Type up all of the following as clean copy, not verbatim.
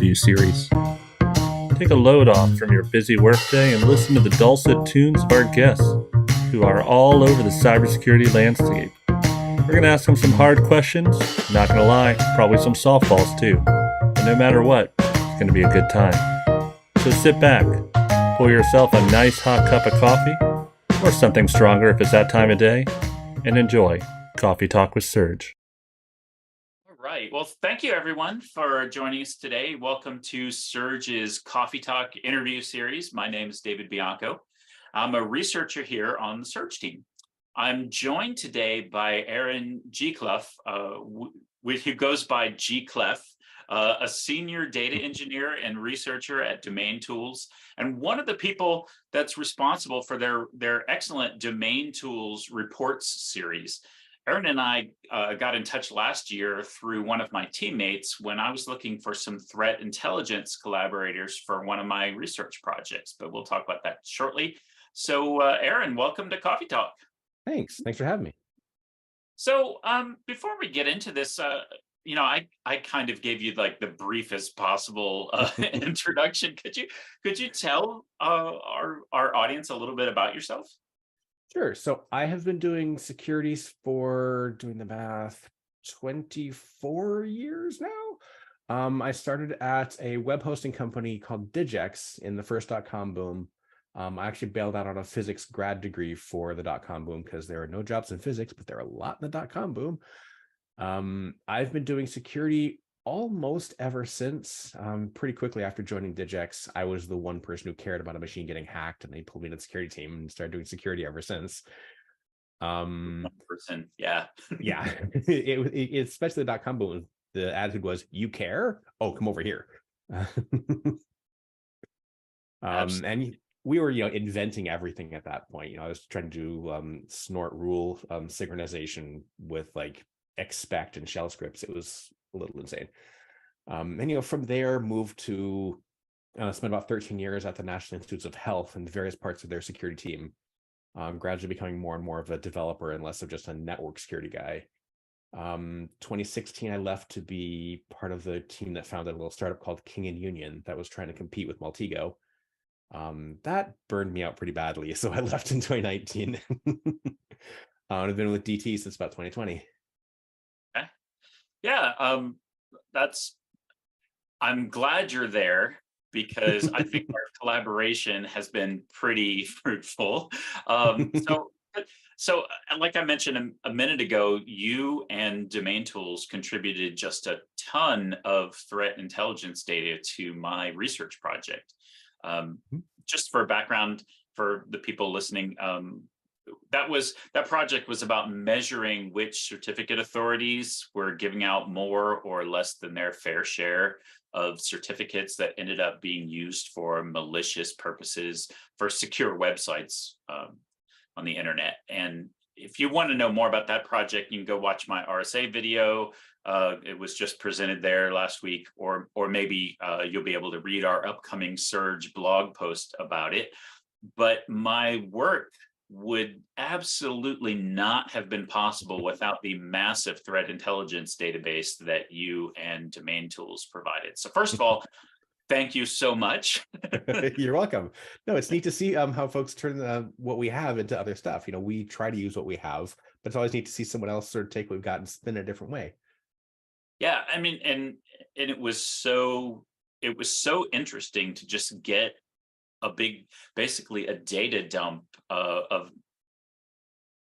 interview series. Take a load off from your busy workday and listen to the dulcet tunes of our guests, who are all over the cybersecurity landscape. We're going to ask them some hard questions, not going to lie, probably some softballs too. But no matter what, it's going to be a good time. So sit back, pour yourself a nice hot cup of coffee, or something stronger if it's that time of day, and enjoy Coffee Talk with Serge. All right. Well, thank you everyone for joining us today. Welcome to Serge's Coffee Talk interview series. My name is David Bianco. I'm a researcher here on the Serge team. I'm joined today by Aaron Gee-Clough, who goes by Gee-Clough, a senior data engineer and researcher at DomainTools, and one of the people that's responsible for their excellent DomainTools reports series. Aaron and I got in touch last year through one of my teammates when I was looking for some threat intelligence collaborators for one of my research projects, but we'll talk about that shortly. So Aaron, welcome to Coffee Talk. Thanks for having me. So before we get into this, I kind of gave you like the briefest possible introduction. Could you tell our audience a little bit about yourself? Sure. So I have been doing securities for, doing the math, 24 years now. I started at a web hosting company called Digex in the first .com boom. I actually bailed out on a physics grad degree for the .com boom because there are no jobs in physics, but there are a lot in the .com boom. I've been doing security almost ever since. Pretty quickly after joining Digex, I was the one person who cared about a machine getting hacked, and they pulled me to the security team and started doing security ever since. 1%, yeah. Yeah, especially the .com boom. The attitude was, "You care? Oh, come over here." And we were, inventing everything at that point. I was trying to do snort rule synchronization with like expect and shell scripts. It was a little insane. And from there moved to spent about 13 years at the National Institutes of Health and various parts of their security team, gradually becoming more and more of a developer and less of just a network security guy. 2016, I left to be part of the team that founded a little startup called King and Union that was trying to compete with Maltego. That burned me out pretty badly, so I left in 2019. I've been with DT since about 2020. Okay. Yeah, I'm glad you're there because I think our collaboration has been pretty fruitful. So like I mentioned a minute ago, you and DomainTools contributed just a ton of threat intelligence data to my research project. Just for background for the people listening, that project was about measuring which certificate authorities were giving out more or less than their fair share of certificates that ended up being used for malicious purposes for secure websites on the internet. And if you want to know more about that project, you can go watch my RSA video. It was just presented there last week, or maybe you'll be able to read our upcoming Serge blog post about it. But my work would absolutely not have been possible without the massive threat intelligence database that you and DomainTools provided. So first of all, thank you so much. You're welcome. No, it's neat to see how folks turn what we have into other stuff. We try to use what we have, but it's always neat to see someone else sort of take what we've got and spin it a different way. Yeah, I mean, and it was so interesting to just get basically a data dump of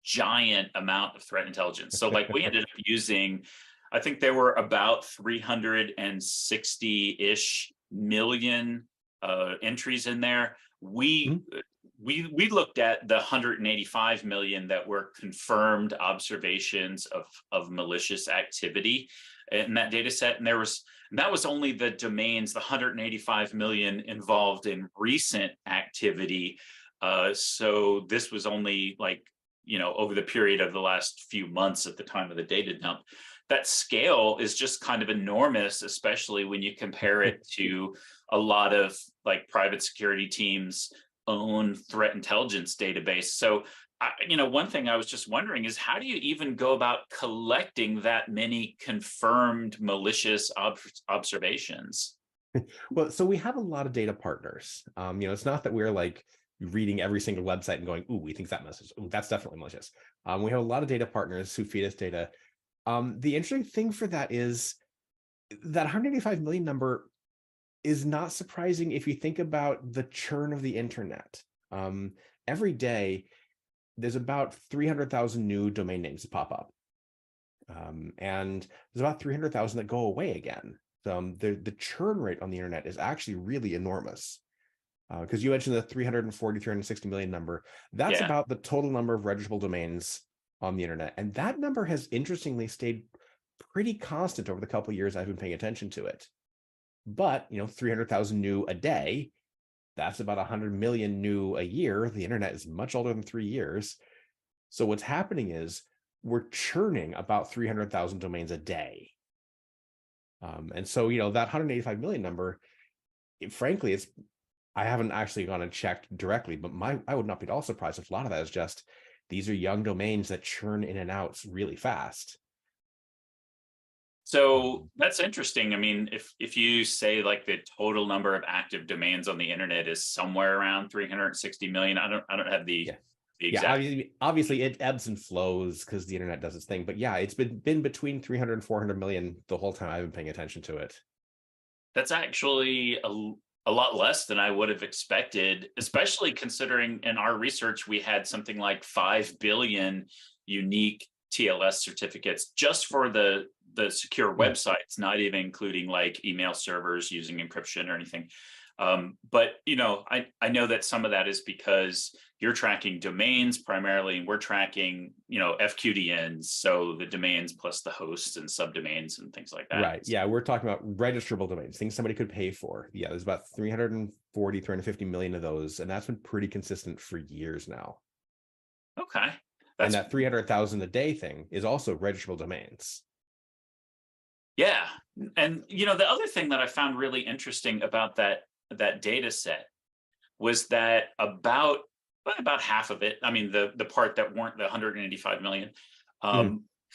giant amount of threat intelligence. So like we ended up using, I think there were about 360-ish million entries in there. We looked at the 185 million that were confirmed observations of malicious activity in that data set, and that was only the domains, the 185 million involved in recent activity. So this was only like, over the period of the last few months at the time of the data dump. That scale is just kind of enormous, especially when you compare it to a lot of like private security teams' own threat intelligence database. So, one thing I was just wondering is, how do you even go about collecting that many confirmed malicious observations? Well, so we have a lot of data partners. It's not that we're like reading every single website and going, "Ooh, we think that message. Ooh, that's definitely malicious." We have a lot of data partners who feed us data. The interesting thing for that is that 185 million number is not surprising if you think about the churn of the internet. Every day, there's about 300,000 new domain names that pop up. And there's about 300,000 that go away again. The churn rate on the internet is actually really enormous. Because you mentioned the 340, 360 million number. That's Yeah. about the total number of registrable domains on the internet. And that number has interestingly stayed pretty constant over the couple of years I've been paying attention to it. But, 300,000 new a day, that's about 100 million new a year. The internet is much older than 3 years. So what's happening is we're churning about 300,000 domains a day. And so, that 185 million number, frankly, I haven't actually gone and checked directly, but I would not be at all surprised if a lot of that is just these are young domains that churn in and out really fast. So that's interesting. I mean, if you say like the total number of active domains on the internet is somewhere around 360 million, I don't have the exact. Obviously it ebbs and flows because the internet does its thing, but yeah, it's been between 300 and 400 million the whole time I've been paying attention to it. That's actually a lot less than I would have expected, especially considering in our research we had something like 5 billion unique TLS certificates just for the secure websites, not even including like email servers using encryption or anything. But I know that some of that is because you're tracking domains primarily, and we're tracking FQDNs, so the domains plus the hosts and subdomains and things like that. Right. Yeah, we're talking about registrable domains, things somebody could pay for. Yeah, there's about 340, 350 million of those, and that's been pretty consistent for years now. Okay. And that 300,000 a day thing is also registrable domains. Yeah. And the other thing that I found really interesting about that data set was that about half of it, I mean, the part that weren't the 185 million,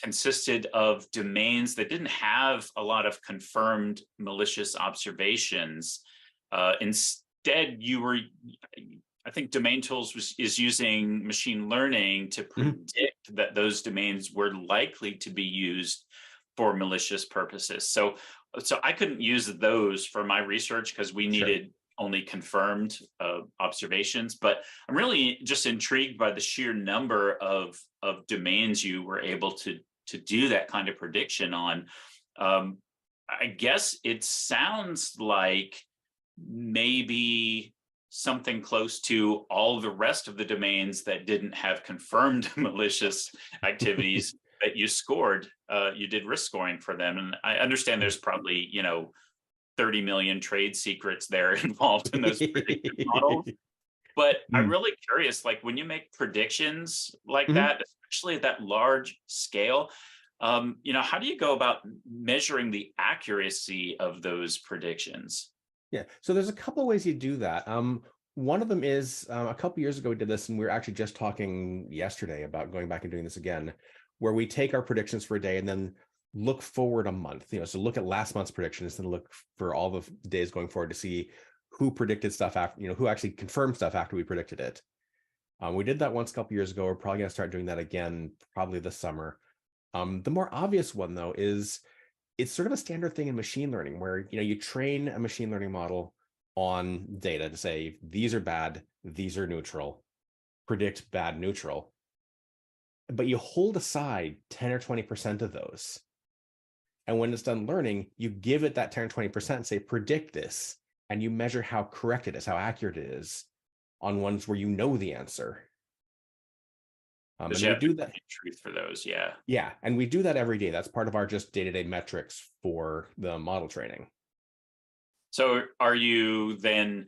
consisted of domains that didn't have a lot of confirmed malicious observations. Instead, I think DomainTools is using machine learning to predict that those domains were likely to be used for malicious purposes. So I couldn't use those for my research because we needed only confirmed observations. But I'm really just intrigued by the sheer number of domains you were able to do that kind of prediction on. I guess it sounds like maybe something close to all the rest of the domains that didn't have confirmed malicious activities that you scored, you did risk scoring for them. And I understand there's probably, 30 million trade secrets there involved in those predictive models. But I'm really curious, like when you make predictions like that, especially at that large scale, how do you go about measuring the accuracy of those predictions? Yeah, so there's a couple of ways you do that. One of them is a couple years ago we did this, and we were actually just talking yesterday about going back and doing this again, where we take our predictions for a day and then look forward a month. So look at last month's predictions and look for all the days going forward to see who predicted stuff after, who actually confirmed stuff after we predicted it. We did that once a couple years ago. We're probably going to start doing that again, probably this summer. The more obvious one, though, is it's sort of a standard thing in machine learning where, you train a machine learning model on data to say, these are bad, these are neutral, predict bad, neutral. But you hold aside 10 or 20% of those. And when it's done learning, you give it that 10 or 20% and say, predict this. And you measure how correct it is, how accurate it is on ones where you know the answer. And we do that. Truth for those, yeah. Yeah, and we do that every day. That's part of our just day-to-day metrics for the model training. So are you then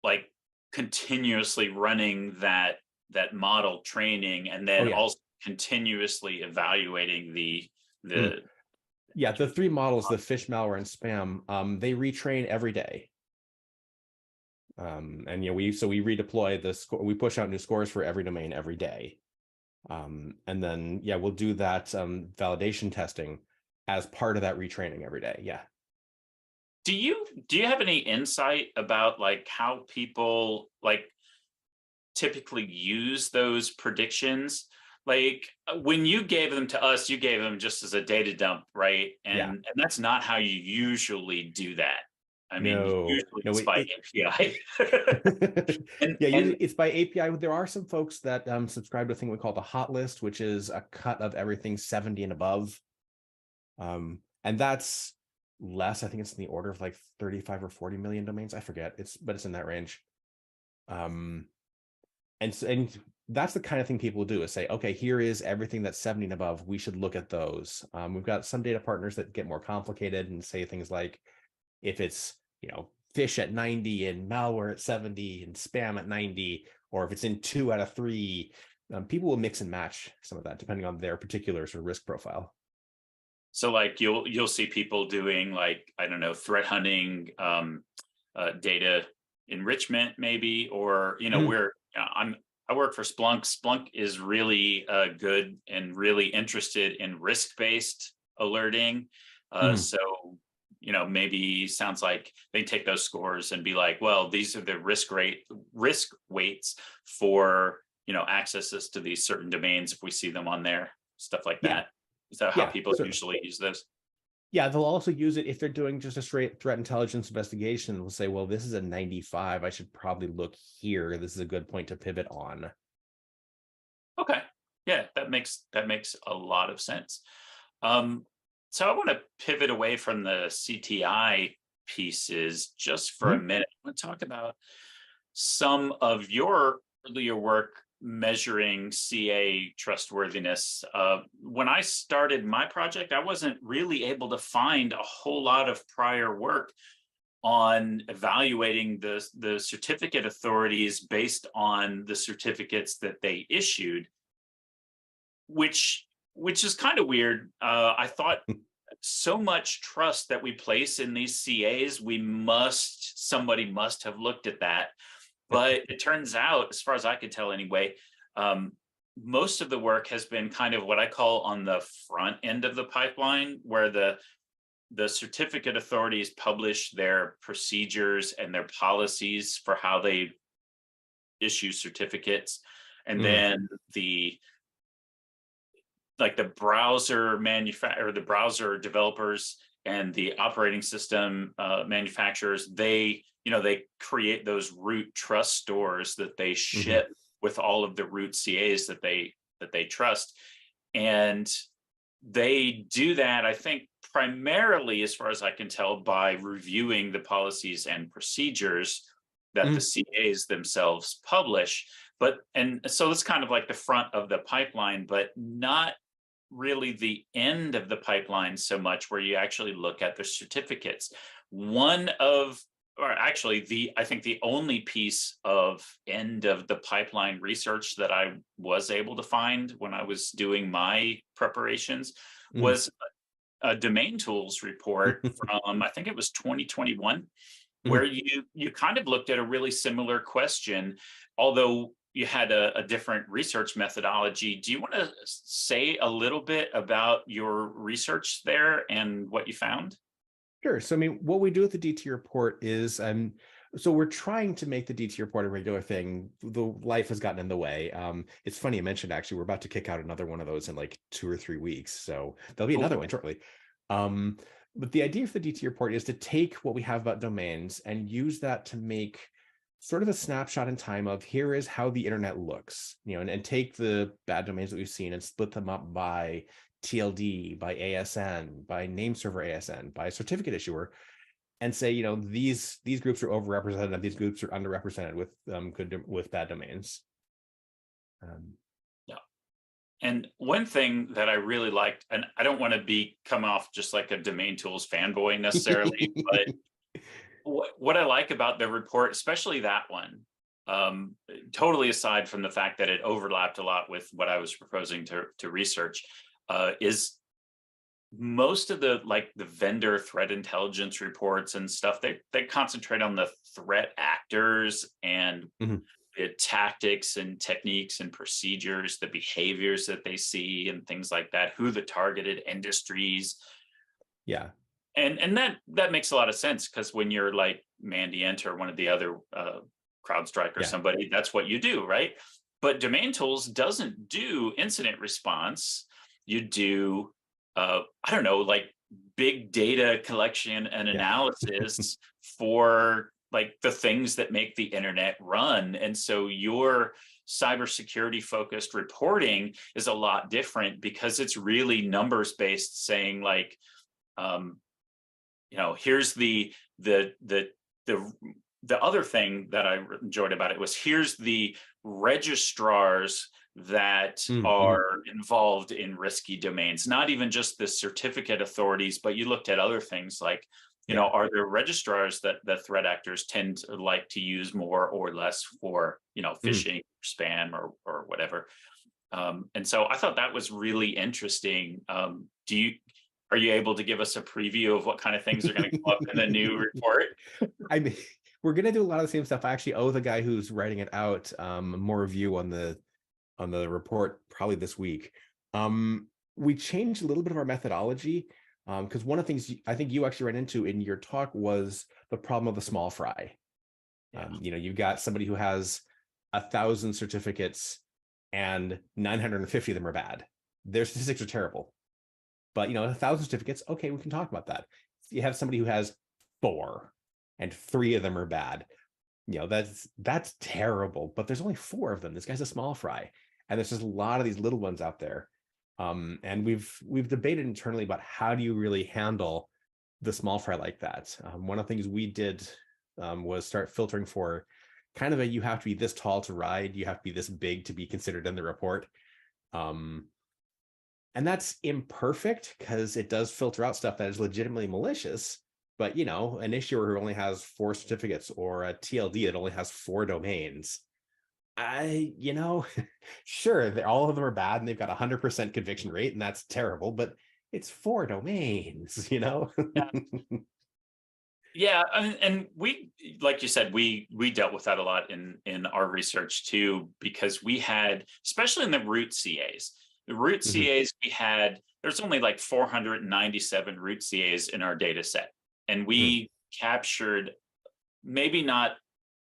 like continuously running that model training and then also continuously evaluating the Yeah, the three models, the fish, malware, and spam, they retrain every day. And we redeploy the score, we push out new scores for every domain every day. And then we'll do that validation testing as part of that retraining every day. Yeah. Do you have any insight about like how people like typically use those predictions? Like when you gave them to us, you gave them just as a data dump, right? Yeah. And that's not how you usually do that. I mean, No, usually no, it's by API. and yeah, and usually it's by API. There are some folks that subscribe to a thing we call the hot list, which is a cut of everything 70 and above. And that's less. I think it's in the order of like 35 or 40 million domains. I forget. But it's in that range. And that's the kind of thing people do is say, okay, here is everything that's 70 and above. We should look at those. We've got some data partners that get more complicated and say things like, if it's, fish at 90 and malware at 70 and spam at 90, or if it's in 2 out of 3, people will mix and match some of that depending on their particular sort of risk profile. so like you'll see people doing like, I don't know, threat hunting, data enrichment maybe, or I work for Splunk. Splunk is really good and really interested in risk-based alerting. So maybe sounds like they take those scores and be like, well, these are the risk weights for accesses to these certain domains if we see them on there, stuff like that. Is that how people usually use those? Yeah, they'll also use it if they're doing just a straight threat intelligence investigation. They'll say, well, this is a 95. I should probably look here. This is a good point to pivot on. Okay. Yeah, that makes a lot of sense. So I want to pivot away from the CTI pieces just for a minute. I want to talk about some of your earlier work measuring CA trustworthiness. When I started my project, I wasn't really able to find a whole lot of prior work on evaluating the certificate authorities based on the certificates that they issued, which is kind of weird. I thought so much trust that we place in these CAs, somebody must have looked at that. But it turns out, as far as I could tell anyway, most of the work has been kind of what I call on the front end of the pipeline, where the certificate authorities publish their procedures and their policies for how they issue certificates. And then the browser developers and the operating system manufacturers, they create those root trust stores that they ship with all of the root CAs that they trust. And they do that, I think, primarily, as far as I can tell, by reviewing the policies and procedures that the CAs themselves publish. And so it's kind of like the front of the pipeline, but not really the end of the pipeline so much, where you actually look at the certificates. I think the only piece of end of the pipeline research that I was able to find when I was doing my preparations was a DomainTools report from, I think it was 2021, where you kind of looked at a really similar question, although you had a different research methodology. Do you want to say a little bit about your research there and what you found? Sure. So, what we do with the DT report is, so we're trying to make the DT report a regular thing. The life has gotten in the way. It's funny you mentioned, actually, we're about to kick out another one of those in like 2 or 3 weeks. So there'll be another one shortly. But the idea for the DT report is to take what we have about domains and use that to make sort of a snapshot in time of, here is how the internet looks, and take the bad domains that we've seen and split them up by TLD, by ASN, by name server ASN, by certificate issuer, and say, these groups are overrepresented and these groups are underrepresented with bad domains. Yeah. And one thing that I really liked, and I don't want to come off just like a DomainTools fanboy necessarily, but what I like about the report, especially that one, totally aside from the fact that it overlapped a lot with what I was proposing to research, is most of the vendor threat intelligence reports and stuff, they concentrate on the threat actors and the tactics and techniques and procedures, the behaviors that they see and things like that, who the targeted industries. Yeah. And that makes a lot of sense, because when you're like Mandiant or one of the other CrowdStrike or somebody, that's what you do, right? But DomainTools doesn't do incident response. You do I don't know, like big data collection and analysis for like the things that make the internet run. And so your cybersecurity focused reporting is a lot different, because it's really numbers based, saying like, here's the other thing that I enjoyed about it was, here's the registrars that are involved in risky domains, not even just the certificate authorities, but you looked at other things like, are there registrars that the threat actors tend to like to use more or less for, phishing, spam, or whatever. And so I thought that was really interesting. Are you able to give us a preview of what kind of things are going to come up in the new report? I mean, we're going to do a lot of the same stuff. I actually owe the guy who's writing it out more review on the report probably this week. We changed a little bit of our methodology, because one of the things I think you actually ran into in your talk was the problem of the small fry. You've got somebody who has 1,000 certificates and 950 of them are bad. Their statistics are terrible. But 1,000 certificates, okay, we can talk about that. You have somebody who has 4 and 3 of them are bad. That's terrible. But there's only 4 of them. This guy's a small fry, and there's just a lot of these little ones out there. And we've debated internally about how do you really handle the small fry like that. One of the things we did was start filtering for kind of you have to be this tall to ride, you have to be this big to be considered in the report. And that's imperfect, because it does filter out stuff that is legitimately malicious. But, an issuer who only has 4 certificates, or a TLD that only has 4 domains, sure, all of them are bad and they've got 100% conviction rate, and that's terrible, but it's 4 domains, Yeah, and we, like you said, we dealt with that a lot in our research too, because we had, especially in the root CAs, there's only like 497 root CAs in our data set. And we captured maybe not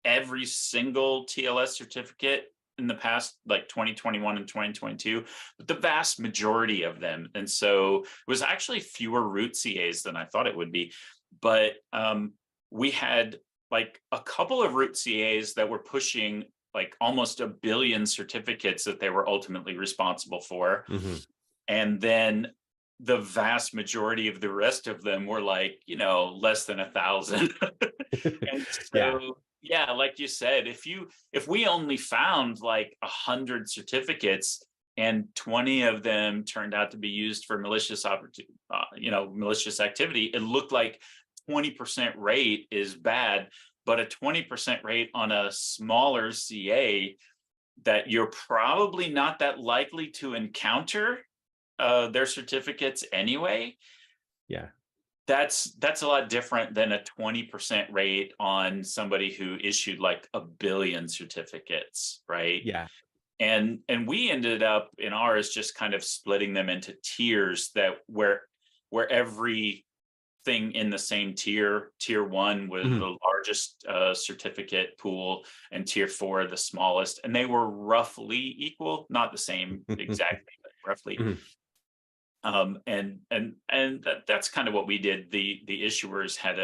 every single TLS certificate in the past, like 2021 and 2022, but the vast majority of them. And so it was actually fewer root CAs than I thought it would be. But we had like a couple of root CAs that were pushing like almost 1 billion certificates that they were ultimately responsible for. And then the vast majority of the rest of them were like, less than 1,000. And so, like you said, if we only found like 100 certificates and 20 of them turned out to be used for malicious activity, it looked like 20% rate is bad, but a 20% rate on a smaller CA that you're probably not that likely to encounter their certificates anyway. That's a lot different than a 20% rate on somebody who issued like 1 billion certificates, right? And we ended up in ours just kind of splitting them into tiers, that where every thing in the same tier 1 was the largest certificate pool, and tier 4 the smallest, and they were roughly equal, not the same exactly, but roughly. And that's kind of what we did. The issuers had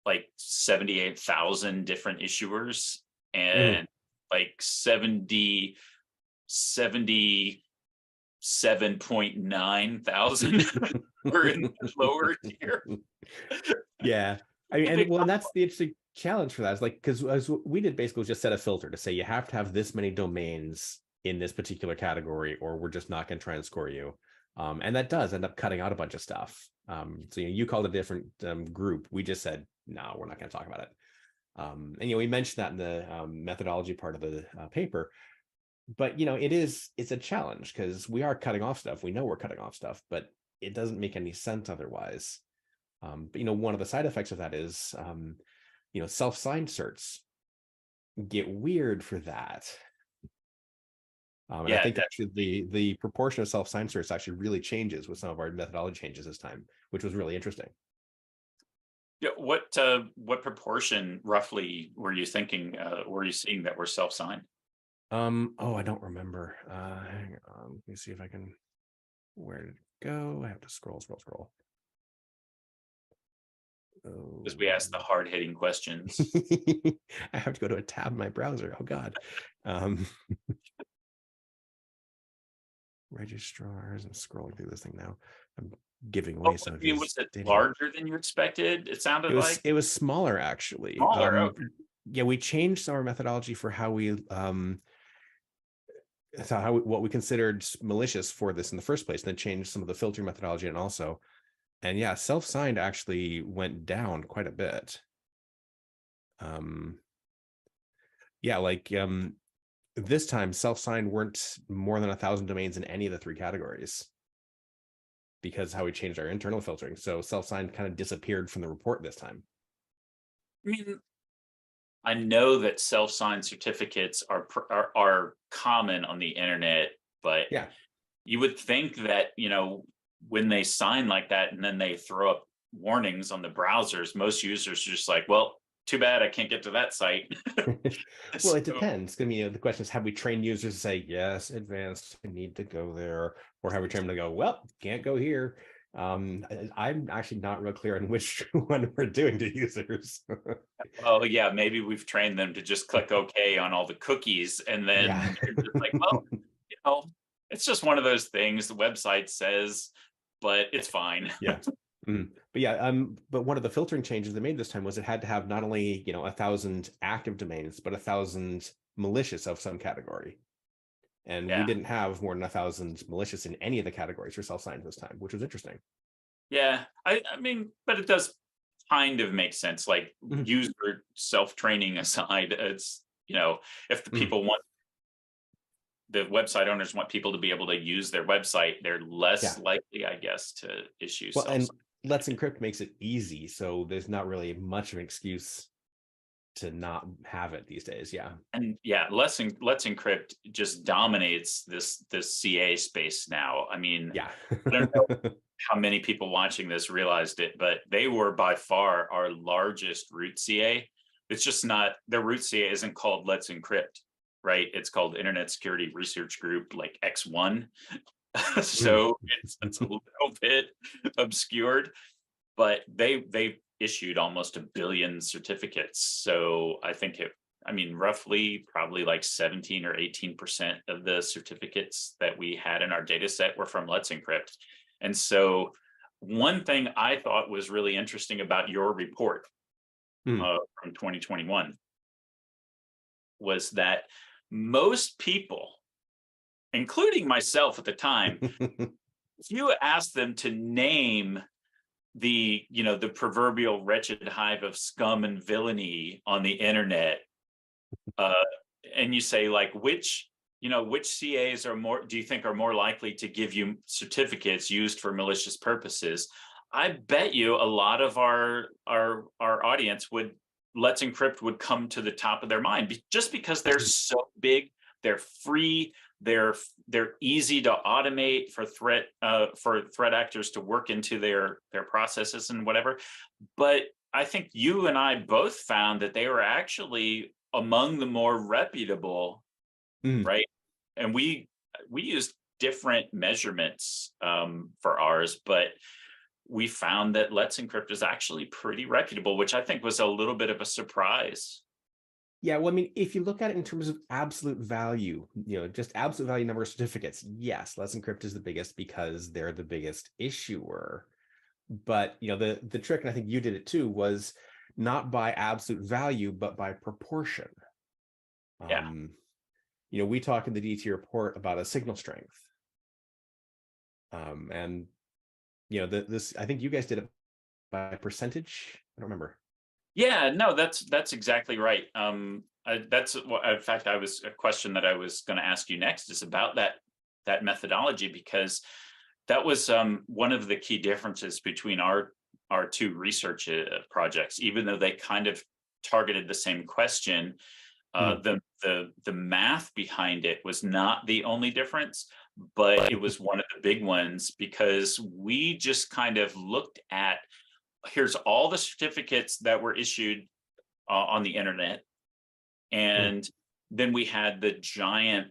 like 78,000 different issuers, and like 77.9 thousand were in the lower tier. I mean, and that's the interesting challenge for that, is like, because as we did basically was just set a filter to say you have to have this many domains in this particular category, or we're just not going to try and score you. And that does end up cutting out a bunch of stuff. So you called a different group. We just said, no, we're not going to talk about it. And we mentioned that in the methodology part of the paper. But it's a challenge, because we are cutting off stuff. We know we're cutting off stuff, but it doesn't make any sense otherwise. But one of the side effects of that is self-signed certs get weird for that. And I think actually the proportion of self-signed certs actually really changes with some of our methodology changes this time. which was really interesting. Yeah, what proportion roughly were you thinking, were you seeing that were self-signed? Oh, I don't remember. Hang on. Let me see if I can. Where did it go? I have to scroll. Because we asked the hard-hitting questions. I have to go to a tab in my browser. Oh God. Registrars. I'm scrolling through this thing now. I'm giving away some of his Was it data. larger than you expected? It sounded like it was smaller actually. smaller. Okay. Yeah, we changed some of our methodology for how we what we considered malicious for this in the first place, and then changed some of the filtering methodology and yeah, self-signed actually went down quite a bit. Yeah, like this time self-signed weren't more than 1,000 domains in any of the 3 categories because how we changed our internal filtering. So self-signed kind of disappeared from the report this time. I mean, I know that self-signed certificates are common on the internet, but yeah, you would think that, when they sign like that and then they throw up warnings on the browsers, most users are just like, well, too bad I can't get to that site. Well, it depends. I mean, the question is, have we trained users to say, yes, advanced, I need to go there? Or have we trained them to go, well, can't go here? I'm actually not real clear on which one we're doing to users. Oh yeah, maybe we've trained them to just click OK on all the cookies, and then Yeah. you're just like, well, it's just one of those things the website says, but it's fine. Yeah. But yeah, but one of the filtering changes they made this time was it had to have not only 1,000 active domains, but 1,000 malicious of some category. And we Yeah. didn't have more than 1,000 malicious in any of the categories for self-signed this time, which was interesting. Yeah, I mean, but it does kind of make sense. Like user self-training aside, it's if the people want, the website owners want people to be able to use their website, they're less likely, I guess, to issue and Let's Encrypt makes it easy, so there's not really much of an excuse to not have it these days. Yeah. And yeah, Let's Encrypt just dominates this CA space now. I mean, yeah. I don't know how many people watching this realized it, but they were by far our largest root CA. It's just not, their root CA isn't called Let's Encrypt, right? It's called Internet Security Research Group, like X1. So it's a little bit obscured, but they issued almost 1 billion certificates. So I think roughly probably like 17 or 18% of the certificates that we had in our data set were from Let's Encrypt. And so one thing I thought was really interesting about your report from 2021 was that most people, including myself at the time, if you asked them to name the proverbial wretched hive of scum and villainy on the internet, and you say, like, which CAs do you think are more likely to give you certificates used for malicious purposes? I bet you a lot of our audience Let's Encrypt would come to the top of their mind, just because they're so big, they're free, they're easy to automate for threat actors to work into their processes and whatever. But I think you and I both found that they were actually among the more reputable, right? And we used different measurements for ours, but we found that Let's Encrypt is actually pretty reputable, which I think was a little bit of a surprise. Yeah, well, I mean, if you look at it in terms of absolute value, just absolute value number of certificates, yes, Let's Encrypt is the biggest because they're the biggest issuer. But the trick, and I think you did it too, was not by absolute value, but by proportion. Yeah. We talk in the DT report about a signal strength. And this, I think you guys did it by percentage. I don't remember. Yeah, no, that's exactly right. That's what, in fact, a question that I was going to ask you next is about that methodology, because that was one of the key differences between our 2 research projects. Even though they kind of targeted the same question, The math behind it was not the only difference, but it was one of the big ones, because we just kind of looked at, here's all the certificates that were issued on the internet, and then we had the giant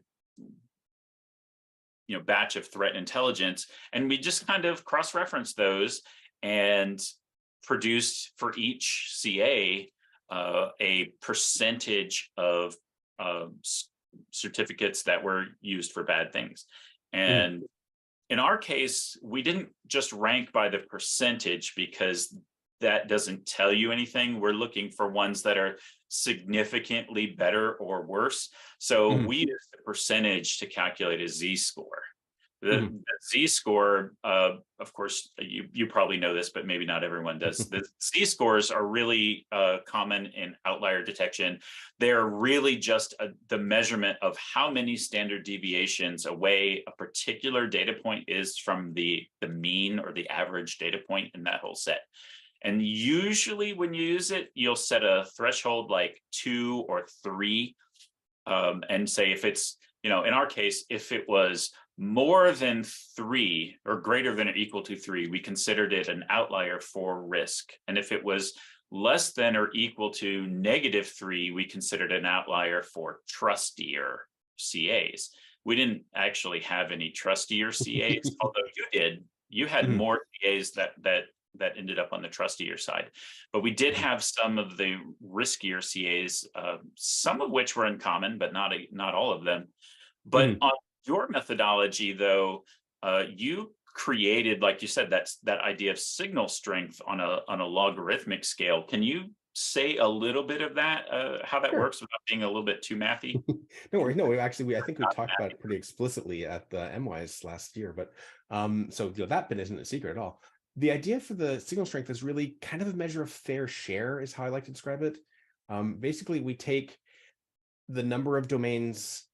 batch of threat intelligence, and we just kind of cross-referenced those and produced for each CA a percentage of certificates that were used for bad things. And in our case, we didn't just rank by the percentage, because that doesn't tell you anything. We're looking for ones that are significantly better or worse. So we use the percentage to calculate a Z-score. The Z-score, of course, you probably know this, but maybe not everyone does. The Z-scores are really common in outlier detection. They're really just the measurement of how many standard deviations away a particular data point is from the mean or the average data point in that whole set. And usually when you use it, you'll set a threshold like 2 or 3, and say if it's, in our case, if it was more than 3 or greater than or equal to 3, we considered it an outlier for risk. And if it was less than or equal to -3, we considered an outlier for trustier CAs. We didn't actually have any trustier CAs, although you did. You had more CAs that ended up on the trustier side. But we did have some of the riskier CAs, some of which were uncommon, but not all of them. But on your methodology, though, you created, like you said, that idea of signal strength on a logarithmic scale. Can you say a little bit of that, how that works without being a little bit too mathy? No worries. No, I think we talked about it pretty explicitly at the MWise last year, but so that bit isn't a secret at all. The idea for the signal strength is really kind of a measure of fair share, is how I like to describe it. Basically, we take the number of domains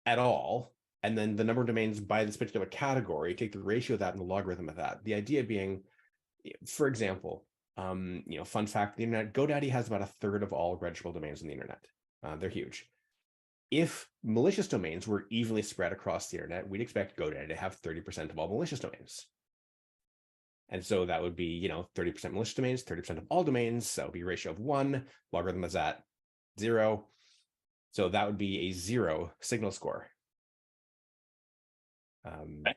at all, and then the number of domains by this particular category, take the ratio of that and the logarithm of that. The idea being, for example, fun fact, the internet, GoDaddy has about 1/3 of all registrable domains on the internet. They're huge. If malicious domains were evenly spread across the internet, we'd expect GoDaddy to have 30% of all malicious domains. And so that would be, 30% malicious domains, 30% of all domains. That would be a ratio of 1. Logarithm is at 0. So that would be a 0 signal score. And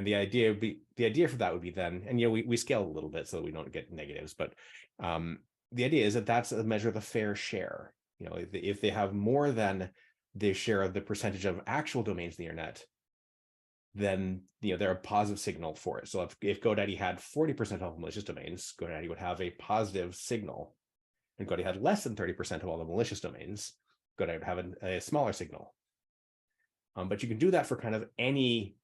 the idea for that would be then, and we scale a little bit so that we don't get negatives, but the idea is that that's a measure of the fair share. If they have more than their share of the percentage of actual domains in the internet, then they're a positive signal for it. So if GoDaddy had 40% of all malicious domains, GoDaddy would have a positive signal. And GoDaddy had less than 30% of all the malicious domains, GoDaddy would have a smaller signal. But you can do that for kind of any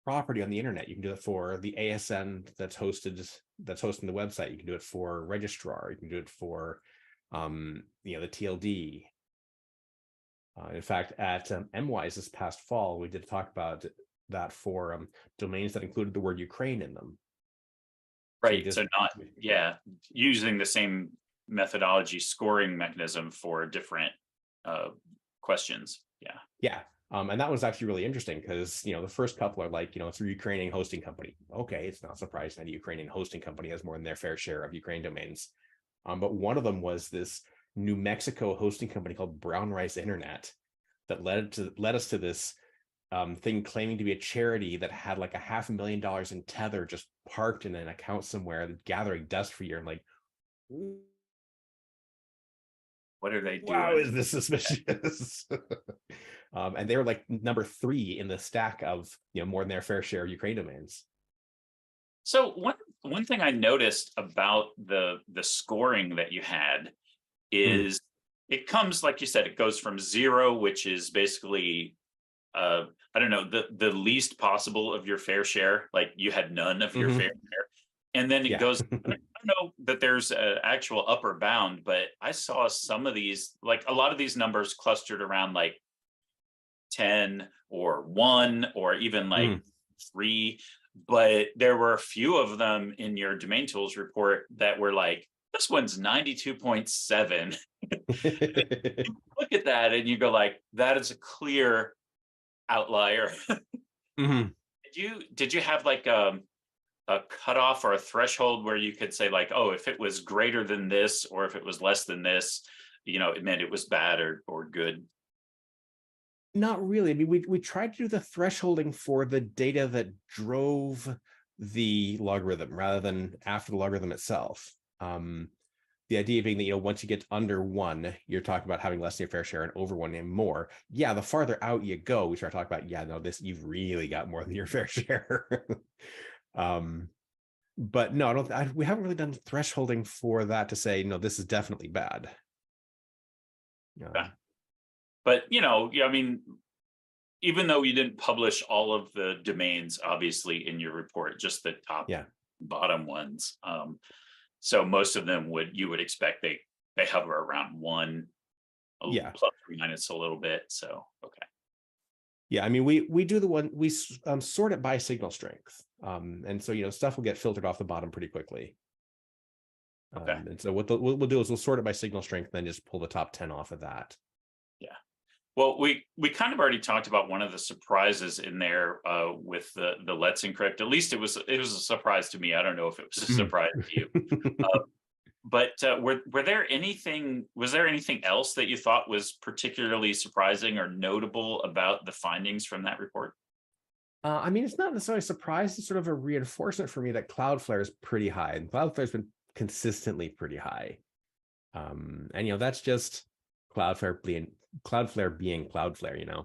property on the internet. You can do it for the ASN that's hosting the website. You can do it for registrar. You can do it for the TLD. In fact, at MWise this past fall, we did talk about that for domains that included the word Ukraine in them. Right. So not, using the same methodology scoring mechanism for different questions. Yeah. And that was actually really interesting because, the first couple are like, it's a Ukrainian hosting company. Okay, it's not surprising that a Ukrainian hosting company has more than their fair share of Ukraine domains. But one of them was this New Mexico hosting company called Brown Rice Internet that led us to this thing claiming to be a charity that had like $500,000 in Tether just parked in an account somewhere, gathering dust for a year. I'm like, what are they doing? Wow, is this suspicious? And they were like number 3 in the stack of more than their fair share of Ukraine domains. So one thing I noticed about the scoring that you had is it comes, like you said, it goes from 0, which is basically the least possible of your fair share, like you had none of your fair share, and then it goes. I don't know that there's an actual upper bound, but I saw some of these, like a lot of these numbers clustered around like 10 or 1 or even like 3, but there were a few of them in your DomainTools report that were like, this one's 92.7. Look at that and you go like, that is a clear outlier. Mhm. Did you have like a cutoff or a threshold where you could say like, oh, if it was greater than this, or if it was less than this, it meant it was bad or good? Not really. I mean, we tried to do the thresholding for the data that drove the logarithm rather than after the logarithm itself. The idea being that, once you get under 1, you're talking about having less than your fair share, and over 1 and more. Yeah, the farther out you go, we start talking about, yeah, no, you've really got more than your fair share. But no, we haven't really done thresholding for that to say, no, this is definitely bad. Yeah. But, I mean, even though you didn't publish all of the domains, obviously, in your report, just the top bottom ones. So most of them you would expect they hover around 1, plus or minus a little bit. So, okay. Yeah, I mean, we do the one, we sort it by signal strength. And so, stuff will get filtered off the bottom pretty quickly. Okay. And so what we'll do is we'll sort it by signal strength, and then just pull the top 10 off of that. Yeah. Well, we kind of already talked about one of the surprises in there with the Let's Encrypt. At least it was a surprise to me. I don't know if it was a surprise to you. But was there anything else that you thought was particularly surprising or notable about the findings from that report? I mean, it's not necessarily a surprise. It's sort of a reinforcement for me that Cloudflare is pretty high, and Cloudflare's been consistently pretty high. And that's just Cloudflare being Cloudflare.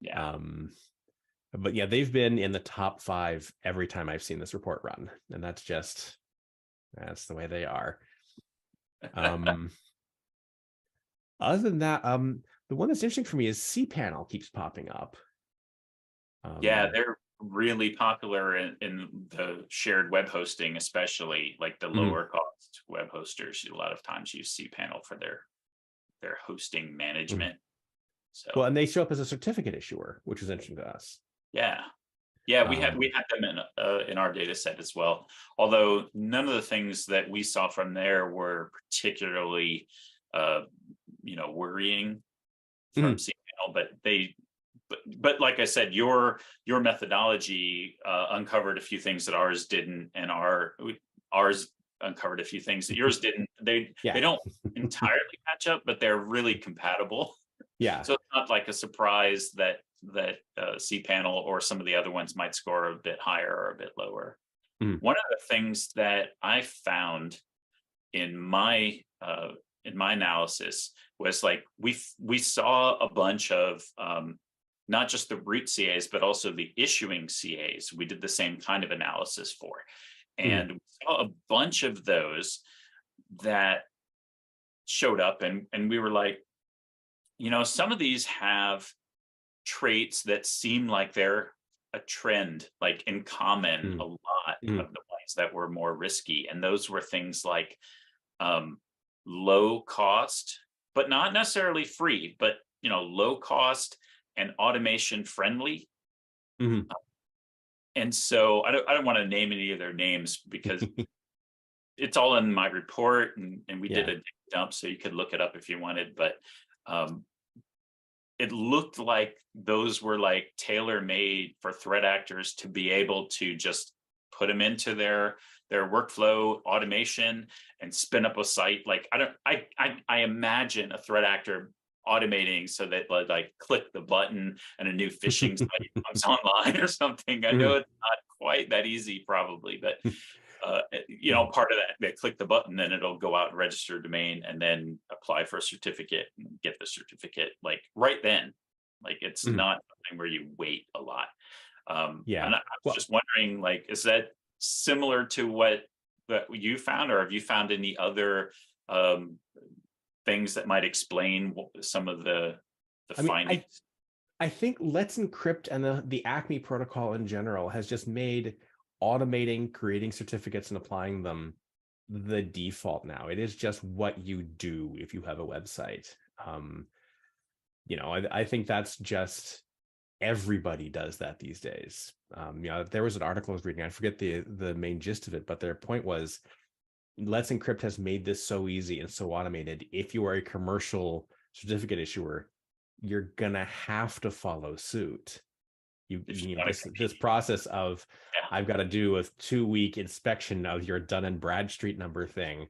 Yeah. But yeah, they've been in the top 5 every time I've seen this report run, and that's the way they are. Other than that, the one that's interesting for me is cPanel keeps popping up. Yeah, they're really popular in the shared web hosting, especially like the lower cost web hosters. A lot of times use cPanel for their hosting management. So well, and they show up as a certificate issuer, which is interesting to us. Yeah, we had them in our data set as well. Although none of the things that we saw from there were particularly, worrying from cPanel, but like I said, your methodology uncovered a few things that ours didn't, and ours uncovered a few things that yours didn't. They don't entirely match up, but they're really compatible. Yeah. So it's not like a surprise that cPanel or some of the other ones might score a bit higher or a bit lower. One of the things that I found in my analysis was like we saw a bunch of not just the root CAs, but also the issuing CAs. We did the same kind of analysis for, and we saw a bunch of those that showed up, and we were like, some of these have traits that seem like they're a trend, like in common a lot of the ones that were more risky. And those were things like low cost, but not necessarily free, but low cost and automation friendly. And so I don't want to name any of their names because it's all in my report, and we did a dump, so you could look it up if you wanted. But it looked like those were like tailor-made for threat actors to be able to just put them into their workflow automation and spin up a site. Like I imagine a threat actor automating so that like click the button and a new phishing site comes online or something. I know it's not quite that easy probably, but part of that, they click the button, then it'll go out and register a domain and then apply for a certificate and get the certificate like right then. Like it's not something where you wait a lot. And I was just wondering, like, is that similar to what you found, or have you found any other things that might explain some of the findings? I think Let's Encrypt and the Acme protocol in general has just made automating, creating certificates and applying them the default now. It is just what you do if you have a website. I think that's just everybody does that these days. There was an article I was reading, I forget the main gist of it, but their point was Let's Encrypt has made this so easy and so automated. If you are a commercial certificate issuer, you're gonna have to follow suit. This process of I've got to do a 2-week inspection of your Dun and Bradstreet number thing.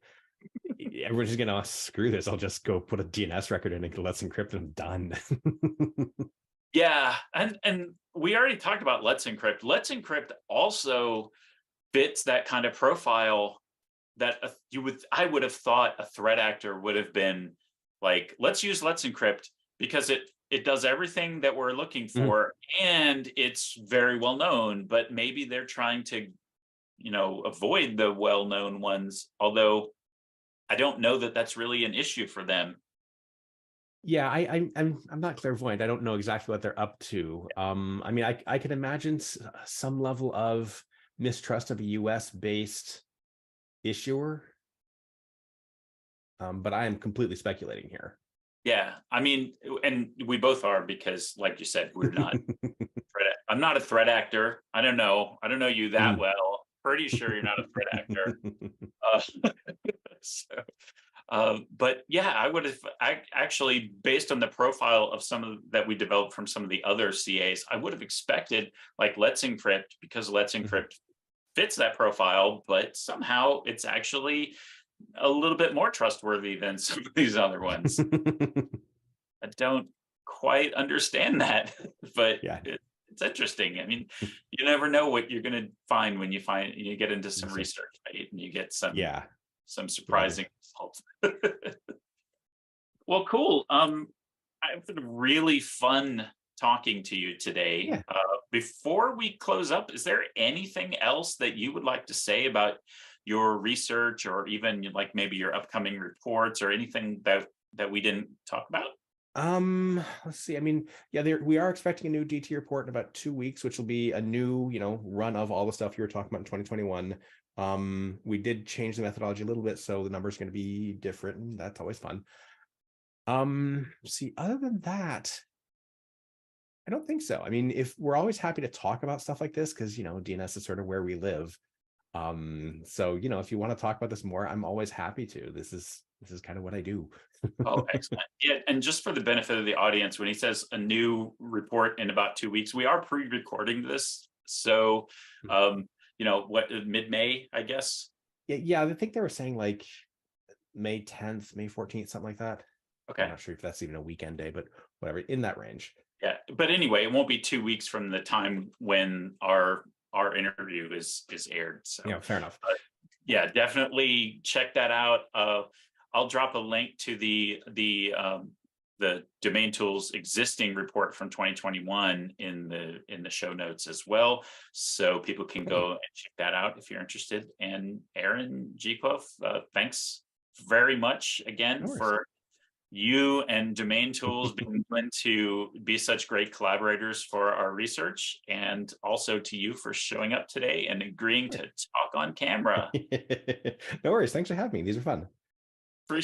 Everyone's just gonna screw this. I'll just go put a DNS record in and Let's Encrypt and I'm done. Yeah, and we already talked about Let's Encrypt. Let's Encrypt also fits that kind of profile that I would have thought a threat actor would have been like, let's use Let's Encrypt because it does everything that we're looking for, and it's very well known. But maybe they're trying to, avoid the well-known ones. Although I don't know that that's really an issue for them. Yeah, I'm not clairvoyant. I don't know exactly what they're up to. I mean, I can imagine some level of mistrust of a US-based issuer, but I am completely speculating here. Yeah, I mean, and we both are, because like you said, we're not I'm not a threat actor. I don't know you that well. Pretty sure you're not a threat actor. But yeah, I would have actually, based on the profile of that we developed from some of the other CAs, I would have expected like Let's Encrypt, because Let's Encrypt fits that profile, but somehow it's actually a little bit more trustworthy than some of these other ones. I don't quite understand that, but yeah, it's interesting. I mean, you never know what you're going to find when you get into some research, right? And you get some surprising results. Well, cool. I've been really fun talking to you today. Yeah. Before we close up, is there anything else that you would like to say about your research, or even like maybe your upcoming reports, or anything that we didn't talk about? Let's see. I mean, yeah, we are expecting a new DT report in about 2 weeks, which will be a new, run of all the stuff you were talking about in 2021. We did change the methodology a little bit, so the number's going to be different, and that's always fun. See, other than that, I don't think so. I mean, if we're always happy to talk about stuff like this, because DNS is sort of where we live. So if you want to talk about this more, I'm always happy to. This is kind of what I do. Oh, excellent. Yeah, and just for the benefit of the audience, when he says a new report in about 2 weeks, we are pre-recording this. So what, mid-May, I guess? Yeah, I think they were saying like May 10th, May 14th, something like that. Okay. I'm not sure if that's even a weekend day, but whatever, in that range. Yeah, but anyway, it won't be 2 weeks from the time when our interview is aired. So fair enough. Yeah, definitely check that out. I'll drop a link to the DomainTools existing report from 2021 in the show notes as well, so people can go and check that out if you're interested. And Aaron Gee-Clough, thanks very much again for you and DomainTools being willing to be such great collaborators for our research, and also to you for showing up today and agreeing to talk on camera. No worries. Thanks for having me. These are fun.